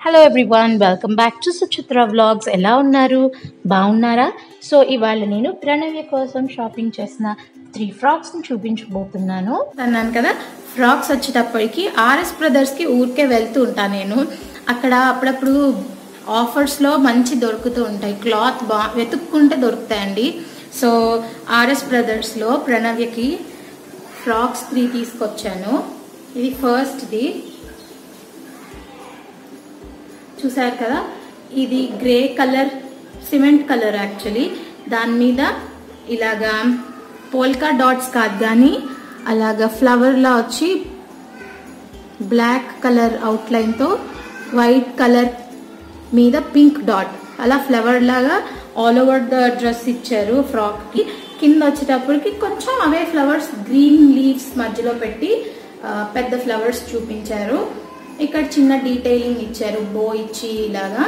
Hello everyone, welcome back to Suchitra vlogs. ఎలా ఉన్నారు? బాగున్నారా? సో ఇవాళ నేను ప్రణవ్య కోసం షాపింగ్ చేసిన 3 ఫ్రాక్స్ని చూపించబోతున్నాను. అన్నాను కదా, ఫ్రాక్స్ వచ్చేటప్పటికి ఆర్ఎస్ బ్రదర్స్కి ఊరికే వెళ్తూ ఉంటాను నేను. అక్కడ అప్పుడప్పుడు ఆఫర్స్లో మంచి దొరుకుతూ ఉంటాయి, క్లాత్ వెతుక్కుంటే దొరుకుతాయండి. సో ఆర్ఎస్ బ్రదర్స్లో ప్రణవ్యకి ఫ్రాక్స్ 3 తీసుకొచ్చాను. ఇది ఫస్ట్ది చూసారు కదా, ఇది grey colour, cement colour actually. దాని మీద ఇలాగా పోల్కా డాట్స్ కాదు కానీ అలాగా ఫ్లవర్లా వచ్చి బ్లాక్ కలర్ అవుట్లైన్తో వైట్ కలర్ మీద పింక్ డాట్, అలా ఫ్లవర్ లాగా ఆల్ ఓవర్ ద డ్రెస్ ఇచ్చారు ఫ్రాక్కి. కింద వచ్చేటప్పటికి కొంచెం అవే ఫ్లవర్స్ గ్రీన్ లీవ్స్ మధ్యలో పెట్టి పెద్ద ఫ్లవర్స్ చూపించారు. ఇక్కడ చిన్న డీటెయిలింగ్ ఇచ్చారు, బో ఇచ్చి ఇలాగా.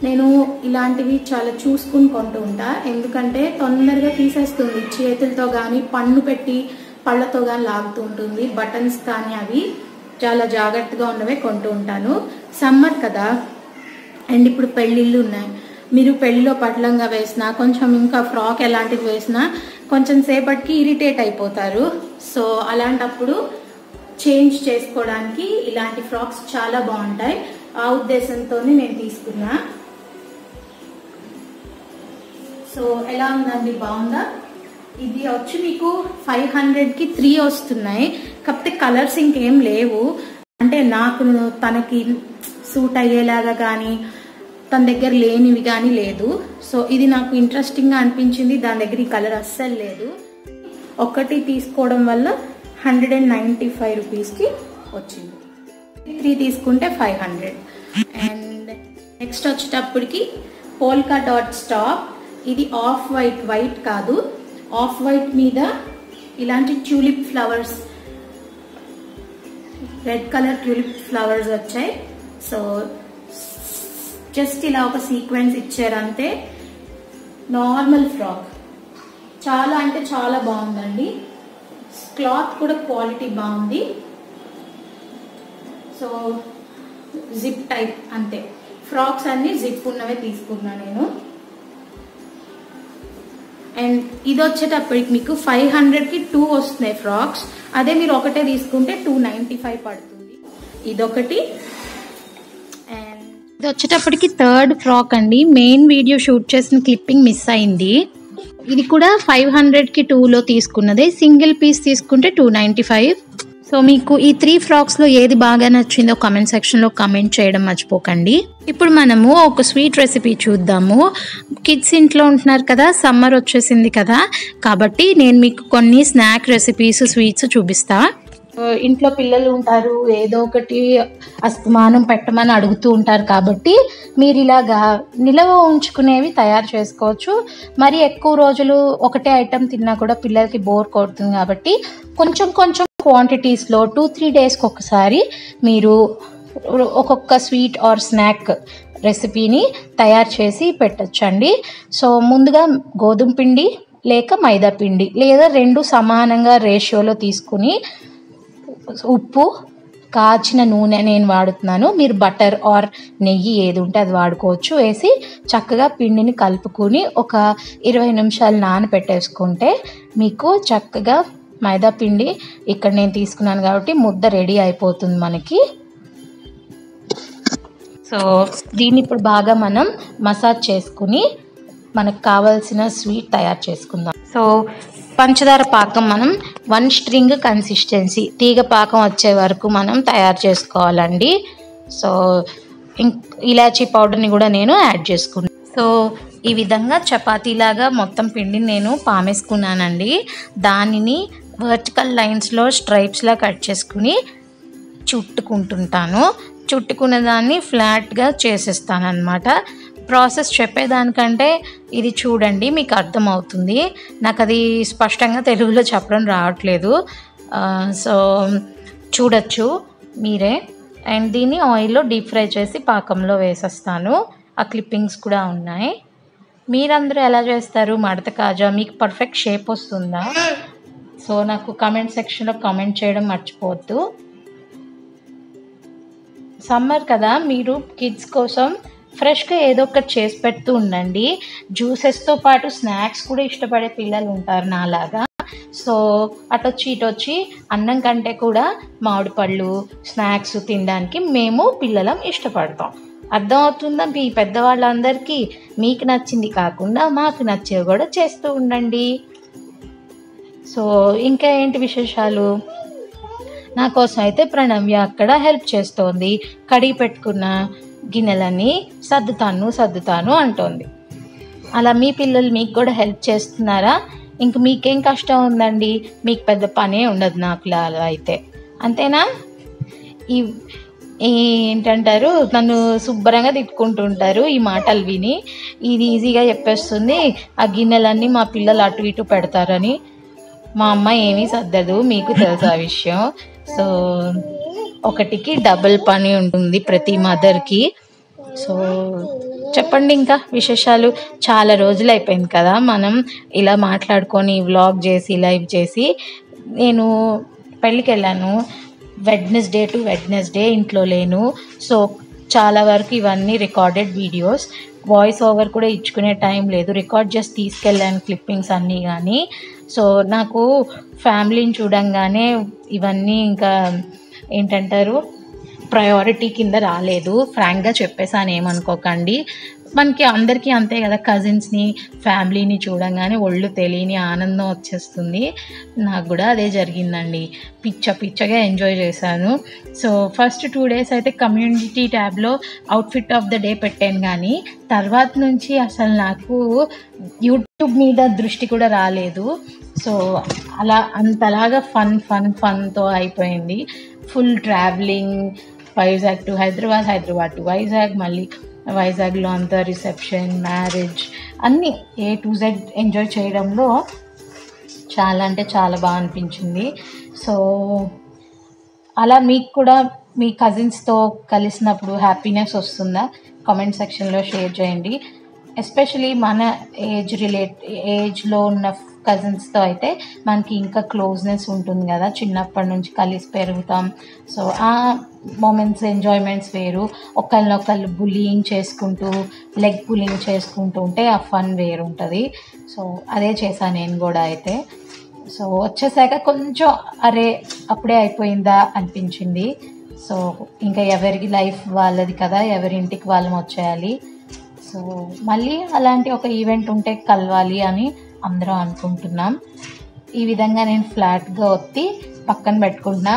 నేను ఇలాంటివి చాలా చూసుకుని కొంటూ ఉంటా, ఎందుకంటే తొందరగా తీసేస్తుంది. చేతులతో కానీ పన్ను పెట్టి పళ్ళతో కానీ లాగుతూ ఉంటుంది. బటన్స్ కానీ అవి చాలా జాగ్రత్తగా ఉన్నవే కొంటూ ఉంటాను. సమ్మర్ కదా, అండ్ ఇప్పుడు పెళ్ళిళ్ళు ఉన్నాయి. మీరు పెళ్ళిలో పట్లంగా వేసినా, కొంచెం ఇంకా ఫ్రాక్ ఎలాంటిది వేసినా కొంచెం సేపటికి ఇరిటేట్ అయిపోతారు. సో అలాంటప్పుడు చేంజ్ చేసుకోవడానికి ఇలాంటి ఫ్రాక్స్ చాలా బాగుంటాయి. ఆ ఉద్దేశంతోనే నేను తీసుకున్నా. సో ఎలా ఉందండి, బాగుందా? ఇది వచ్చి మీకు 500కి 3 వస్తున్నాయి. కాకపోతే కలర్స్ ఇంకేం లేవు, అంటే నాకు తనకి సూట్ అయ్యేలాగా కానీ తన దగ్గర లేనివి కానీ లేదు. సో ఇది నాకు ఇంట్రెస్టింగ్గా అనిపించింది. దాని దగ్గర ఈ కలర్ అస్సలు లేదు. ఒకటి తీసుకోవడం వల్ల 195 రూపీస్కి వచ్చింది. 3 తీసుకుంటే 500. అండ్ నెక్స్ట్ వచ్చేటప్పటికి పోల్కా డాట్స్ టాప్. ఇది ఆఫ్ వైట్, వైట్ కాదు, ఆఫ్ వైట్ మీద ఇలాంటి tulip flowers, red colour tulip flowers వచ్చాయి. సో జస్ట్ ఇలా ఒక సీక్వెన్స్ ఇచ్చారు అంతే. నార్మల్ ఫ్రాక్, చాలా అంటే చాలా బాగుందండి. క్లాత్ కూడా క్వాలిటీ బాగుంది. సో జిప్ టైప్ అంతే. ఫ్రాక్స్ అన్ని జిప్ ఉన్నవే తీసుకున్నా నేను. అండ్ ఇది వచ్చేటప్పటికి మీకు 500కి 2 వస్తున్నాయి ఫ్రాక్స్. అదే మీరు ఒకటే తీసుకుంటే 295 పడుతుంది. ఇదొకటి. అండ్ ఇది వచ్చేటప్పటికి 3rd ఫ్రాక్ అండి. మెయిన్ వీడియో షూట్ చేసిన క్లిప్పింగ్ మిస్ అయింది. ఇది కూడా 500కి 2లో తీసుకున్నదే. సింగిల్ పీస్ తీసుకుంటే 295. సో మీకు ఈ 3 ఫ్రాక్స్లో ఏది బాగా నచ్చిందో కామెంట్ సెక్షన్లో కామెంట్ చేయడం మర్చిపోకండి. ఇప్పుడు మనము ఒక స్వీట్ రెసిపీ చూద్దాము. కిడ్స్ ఇంట్లో ఉంటున్నారు కదా, సమ్మర్ వచ్చేసింది కదా, కాబట్టి నేను మీకు కొన్ని స్నాక్ రెసిపీస్, స్వీట్స్ చూపిస్తా. ఇంట్లో పిల్లలు ఉంటారు, ఏదో ఒకటి అస్తమానం పెట్టమని అడుగుతూ ఉంటారు, కాబట్టి మీరు ఇలాగా నిలవ ఉంచుకునేవి తయారు చేసుకోవచ్చు. మరి ఎక్కువ రోజులు ఒకటే ఐటెం తిన్నా కూడా పిల్లలకి బోర్ కొడుతుంది, కాబట్టి కొంచెం కొంచెం క్వాంటిటీస్లో 2-3 డేస్కి ఒకసారి మీరు ఒక్కొక్క స్వీట్ ఆర్ స్నాక్ రెసిపీని తయారు చేసి పెట్టచ్చండి. సో ముందుగా గోధుమ పిండి లేక మైదా పిండి లేదా 2 సమానంగా రేషియోలో తీసుకుని, ఉప్పు, కాచిన నూనె నేను వాడుతున్నాను, మీరు బటర్ ఆర్ నెయ్యి ఏది ఉంటే అది వాడుకోవచ్చు, వేసి చక్కగా పిండిని కలుపుకుని ఒక 20 నిమిషాలు నానబెట్టేసుకుంటే మీకు చక్కగా మైదా పిండి ఇక్కడ నేను తీసుకున్నాను కాబట్టి ముద్ద రెడీ అయిపోతుంది మనకి. సో దీన్ని ఇప్పుడు బాగా మనం మసాజ్ చేసుకుని మనకు కావాల్సిన స్వీట్ తయారు చేసుకుందాం. సో పంచదార పాకం మనం 1 స్ట్రింగ్ కన్సిస్టెన్సీ, తీగ పాకం వచ్చే వరకు మనం తయారు చేసుకోవాలండి. సో ఇలాచీ పౌడర్ని కూడా నేను యాడ్ చేసుకున్నాను. సో ఈ విధంగా చపాతీలాగా మొత్తం పిండిని నేను పామేసుకున్నానండి. దానిని వర్టికల్ లైన్స్లో స్ట్రైప్స్లా కట్ చేసుకుని చుట్టుకుంటుంటాను. చుట్టుకున్న దాన్ని ఫ్లాట్గా చేసేస్తాను అన్నమాట. ప్రాసెస్ చెప్పేదానికంటే ఇది చూడండి, మీకు అర్థమవుతుంది. నాకు అది స్పష్టంగా తెలుగులో చెప్పడం రావట్లేదు, సో చూడొచ్చు మీరే. అండ్ దీన్ని ఆయిల్లో డీప్ ఫ్రై చేసి పాకంలో వేసేస్తాను. ఆ క్లిప్పింగ్స్ కూడా ఉన్నాయి. మీరందరూ ఎలా చేస్తారు? మడత కాజా మీకు పర్ఫెక్ట్ షేప్ వస్తుందా? సో నాకు కామెంట్ సెక్షన్లో కామెంట్ చేయడం మర్చిపోవద్దు. సమ్మర్ కదా, మీరు కిడ్స్ కోసం ఫ్రెష్గా ఏదో ఒకటి చేసి పెడుతూ ఉండండి. జ్యూసెస్తో పాటు స్నాక్స్ కూడా ఇష్టపడే పిల్లలు ఉంటారు నాలాగా. సో అటొచ్చి అన్నం కంటే కూడా మామిడి పళ్ళు స్నాక్స్ తినడానికి మేము పిల్లలం ఇష్టపడతాం. అర్థమవుతుందా మీ పెద్దవాళ్ళందరికీ? మీకు నచ్చింది కాకుండా మాకు నచ్చేవి కూడా చేస్తూ ఉండండి. సో ఇంకా ఏంటి విశేషాలు? నా కోసం అయితే ప్రణవ్య అక్కడ హెల్ప్ చేస్తోంది. కడిగి పెట్టుకున్న గిన్నెలన్నీ సర్దుతాను అంటోంది. అలా మీ పిల్లలు మీకు కూడా హెల్ప్ చేస్తున్నారా? ఇంక మీకేం కష్టం ఉందండి? మీకు పెద్ద పనే ఉండదు నాకులా అయితే, అంతేనా? ఏంటంటారు, నన్ను శుభ్రంగా తిట్టుకుంటుంటారు ఈ మాటలు విని. ఇది ఈజీగా చెప్పేస్తుంది ఆ గిన్నెలన్నీ మా పిల్లలు అటు ఇటు పెడతారని. మా అమ్మ ఏమీ సర్దదు, మీకు తెలుసు ఆ విషయం. సో ఒకటికి డబుల్ పని ఉంటుంది ప్రతి మదర్కి. సో చెప్పండి ఇంకా విశేషాలు. చాలా రోజులు అయిపోయింది కదా మనం ఇలా మాట్లాడుకొని వ్లాగ్ చేసి లైవ్ చేసి. నేను పెళ్ళికి వెళ్ళాను వెడ్నెస్డే టు వెడ్నెస్డే, ఇంట్లో లేను. సో చాలా వరకు ఇవన్నీ రికార్డెడ్ వీడియోస్, వాయిస్ ఓవర్ కూడా ఇచ్చుకునే టైం లేదు. రికార్డ్ చేసి తీసుకెళ్ళాను క్లిప్పింగ్స్ అన్నీ. కానీ సో నాకు ఫ్యామిలీని చూడంగానే ఇవన్నీ ఇంకా ఏంటంటారు ప్రయారిటీ కింద రాలేదు. ఫ్రాంక్గా చెప్పేసాను, ఏమనుకోకండి. మనకి అందరికీ అంతే కదా, కజిన్స్ని ఫ్యామిలీని చూడంగానే ఒళ్ళు తెలియని ఆనందం వచ్చేస్తుంది. నాకు కూడా అదే జరిగిందండి. పిచ్చగా ఎంజాయ్ చేశాను. సో ఫస్ట్ 2 days అయితే కమ్యూనిటీ ట్యాబ్లో అవుట్ఫిట్ ఆఫ్ ద డే పెట్టాను. కానీ తర్వాత నుంచి అసలు నాకు యూట్యూబ్ మీద దృష్టి కూడా రాలేదు. సో అలా అంతలాగా ఫన్తో అయిపోయింది. Full travelling, Vizag to Hyderabad, Hyderabad to Vizag, మళ్ళీ వైజాగ్లో అంతా రిసెప్షన్, మ్యారేజ్ అన్నీ A to Z ఎంజాయ్ చేయడంలో చాలా అంటే చాలా బాగా అనిపించింది. సో అలా మీకు కూడా మీ కజిన్స్తో కలిసినప్పుడు హ్యాపీనెస్ వస్తుందా? కామెంట్ సెక్షన్లో షేర్ చేయండి. ఎస్పెషలీ మన ఏజ్లో ఉన్న కజిన్స్తో అయితే మనకి ఇంకా క్లోజ్నెస్ ఉంటుంది కదా, చిన్నప్పటి నుంచి కలిసి పెరుగుతాం. సో ఆ మూమెంట్స్, ఎంజాయ్మెంట్స్ వేరు. ఒకళ్ళనొకళ్ళు బుల్లింగ్ చేసుకుంటూ, లెగ్ పుల్లింగ్ చేసుకుంటూ ఉంటే ఆ ఫన్ వేరు ఉంటుంది. సో అదే చేశాను నేను కూడా అయితే. సో వచ్చేసాక కొంచెం అరే అప్పుడే అయిపోయిందా అనిపించింది. సో ఇంకా ఎవరికి లైఫ్ వాళ్ళది కదా, ఎవరింటికి వాళ్ళం వచ్చేయాలి. సో మళ్ళీ అలాంటి ఒక ఈవెంట్ ఉంటే కలవాలి అని అందరం అనుకుంటున్నాం. ఈ విధంగా నేను ఫ్లాట్గా ఒత్తి పక్కన పెట్టుకుంటున్నా.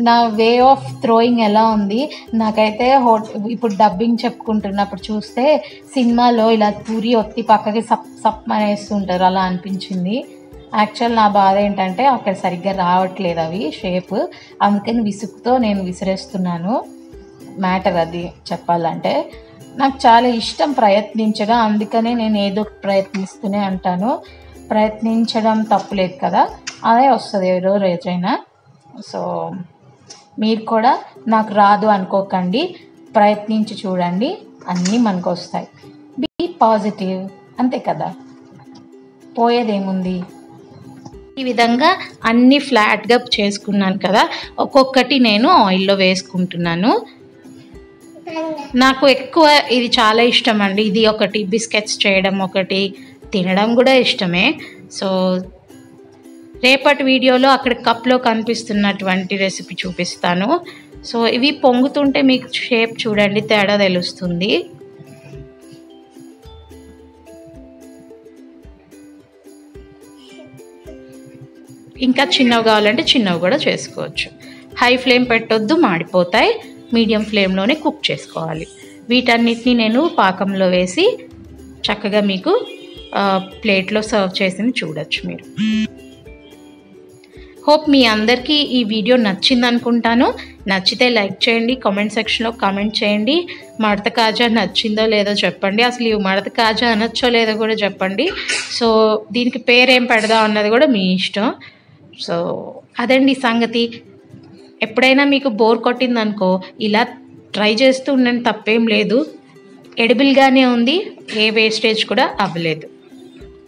నా వే ఆఫ్ థ్రోయింగ్ ఎలా ఉంది నాకైతే, ఇప్పుడు డబ్బింగ్ చెప్పుకుంటున్నప్పుడు చూస్తే సినిమాలో ఇలా పూరి ఒత్తి పక్కకి సప్ అనేస్తుంటారు, అలా అనిపించింది. యాక్చువల్ నా బాధ ఏంటంటే అక్కడ సరిగ్గా రావట్లేదు అవి షేప్, అందుకని విసుగుతో నేను విసిరేస్తున్నాను. మ్యాటర్ అది చెప్పాలంటే. నాకు చాలా ఇష్టం ప్రయత్నించడం, అందుకనే నేను ఏదో ప్రయత్నిస్తూనే ఉంటాను. ప్రయత్నించడం తప్పులేదు కదా, అదే వస్తుంది ఏదో రోజైనా. సో మీరు కూడా నాకు రాదు అనుకోకండి, ప్రయత్నించి చూడండి, అన్నీ మనకు వస్తాయి. బీ పాజిటివ్, అంతే కదా, పోయేదేముంది. ఈ విధంగా అన్నీ ఫ్లాట్గా చేసుకున్నాను కదా, ఒక్కొక్కటి నేను ఆయిల్లో వేసుకుంటున్నాను. నాకు ఎక్కువ ఇది చాలా ఇష్టం అండి. ఇది ఒకటి, బిస్కెట్స్ చేయడం ఒకటి, తినడం కూడా ఇష్టమే. సో రేపటి వీడియోలో అక్కడ కప్లో కనిపిస్తున్నటువంటి రెసిపీ చూపిస్తాను. సో ఇవి పొంగుతుంటే మీకు షేప్ చూడండి, తేడా తెలుస్తుంది. ఇంకా చిన్నవి కావాలంటే చిన్నవి కూడా చేసుకోవచ్చు. హై ఫ్లేమ్ పెట్టొద్దు, మాడిపోతాయి. మీడియం ఫ్లేమ్లోనే కుక్ చేసుకోవాలి. వీటన్నిటిని నేను పాకంలో వేసి చక్కగా మీకు ప్లేట్లో సర్వ్ చేసింది చూడొచ్చు మీరు. హోప్ మీ అందరికీ ఈ వీడియో నచ్చింది అనుకుంటాను. నచ్చితే లైక్ చేయండి, కామెంట్ సెక్షన్లో కామెంట్ చేయండి. మడత కాజా నచ్చిందో లేదో చెప్పండి. అసలు ఈ మడత కాజా అనొచ్చో లేదో కూడా చెప్పండి. సో దీనికి పేరేం పెడదాం అన్నది కూడా మీ ఇష్టం. సో అదండి సంగతి. ఎప్పుడైనా మీకు బోర్ కొట్టిందనుకో ఇలా ట్రై చేస్తూ ఉండండి, తప్పేం లేదు. ఎడిబుల్గానే ఉంది, ఏ వేస్టేజ్ కూడా అవ్వలేదు.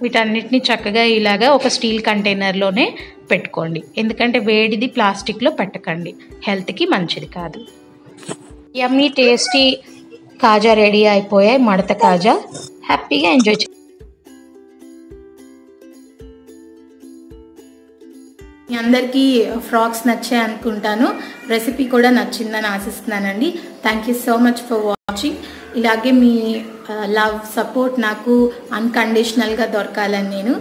వీటన్నిటిని చక్కగా ఇలాగా ఒక స్టీల్ కంటైనర్లోనే పెట్టుకోండి, ఎందుకంటే వేడిది ప్లాస్టిక్లో పెట్టకండి, హెల్త్కి మంచిది కాదు. యమ్మీ టేస్టీ కాజా రెడీ అయిపోయాయి, మడత కాజా. హ్యాపీగా ఎంజాయ్ చేయండి. మీ అందరికీ ఫ్రాక్స్ నచ్చాయి అనుకుంటాను. రెసిపీ కూడా నచ్చిందని ఆశిస్తున్నానండి. Thank you so much for watching. ఇలాగే మీ లవ్ సపోర్ట్ నాకు అన్కండిషనల్గా దొరకాలని నేను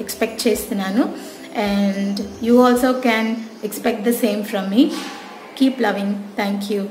ఎక్స్పెక్ట్ చేస్తున్నాను. And you also can expect the same from me. Keep loving. Thank you.